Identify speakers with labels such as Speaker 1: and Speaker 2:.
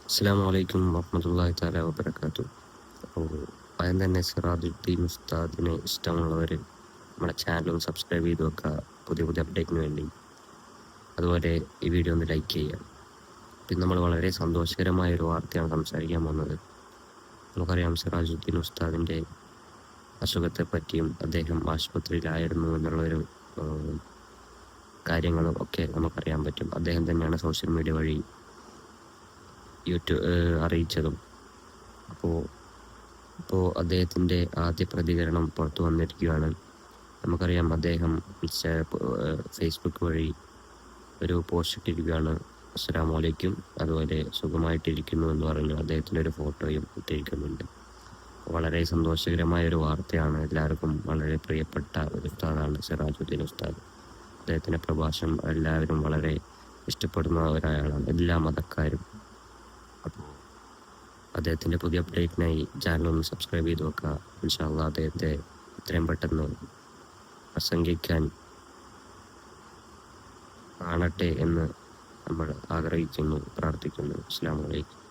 Speaker 1: അസ്സലാമു അലൈക്കും വറഹ്മത്തുള്ളാഹി തആല വബറകാതുഹു. അപ്പോൾ ആദ്യം തന്നെ സിറാജുദ്ദീൻ ഉസ്താദിനെ ഇഷ്ടമുള്ളവർ നമ്മുടെ ചാനൽ ഒന്ന് സബ്സ്ക്രൈബ് ചെയ്ത് വെക്കുക, പുതിയ പുതിയ അപ്ഡേറ്റിന് വേണ്ടി. അതുപോലെ ഈ വീഡിയോ ഒന്ന് ലൈക്ക് ചെയ്യുക. പിന്നെ നമ്മൾ വളരെ സന്തോഷകരമായ ഒരു വാർത്തയാണ് സംസാരിക്കാൻ പോകുന്നത്. നമുക്കറിയാം സിറാജുദ്ദീൻ ഉസ്താദിൻ്റെ അസുഖത്തെ പറ്റിയും അദ്ദേഹം ആശുപത്രിയിലായിരുന്നു എന്നുള്ളൊരു കാര്യങ്ങളും ഒക്കെ നമുക്കറിയാൻ പറ്റും. അദ്ദേഹം തന്നെയാണ് സോഷ്യൽ മീഡിയ വഴി അറിയിച്ചതും. അപ്പോൾ അദ്ദേഹത്തിൻ്റെ ആദ്യ പ്രതികരണം പുറത്തു വന്നിരിക്കുകയാണ്. നമുക്കറിയാം അദ്ദേഹം ഫേസ്ബുക്ക് വഴി ഒരു പോസ്റ്റ് ഇട്ടിരിക്കുകയാണ്, അസ്സലാമു അലൈക്കും, അതുപോലെ സുഖമായിട്ടിരിക്കുന്നു എന്ന് പറഞ്ഞ് അദ്ദേഹത്തിൻ്റെ ഒരു ഫോട്ടോയും ഇട്ടിരിക്കുന്നുണ്ട്. വളരെ സന്തോഷകരമായ ഒരു വാർത്തയാണ്. എല്ലാവർക്കും വളരെ പ്രിയപ്പെട്ട ഒരു ഉസ്താദാണ് സിറാജുദ്ദീൻ ഉസ്താദ്. അദ്ദേഹത്തിൻ്റെ പ്രഭാഷണം എല്ലാവരും വളരെ ഇഷ്ടപ്പെടുന്ന ഒരാളാണ്, എല്ലാ മതക്കാരും. അപ്പോൾ അദ്ദേഹത്തിൻ്റെ പുതിയ അപ്ഡേറ്റിനായി ചാനൽ ഒന്ന് സബ്സ്ക്രൈബ് ചെയ്ത് വെക്കുക. ഇൻഷാ അല്ലാഹ് അദ്ദേഹത്തെ എത്രയും പെട്ടെന്ന് പ്രസംഗിക്കാൻ കാണട്ടെ എന്ന് നമ്മൾ ആഗ്രഹിക്കുന്നു, പ്രാർത്ഥിക്കുന്നു. അസ്സലാമു അലൈക്കും.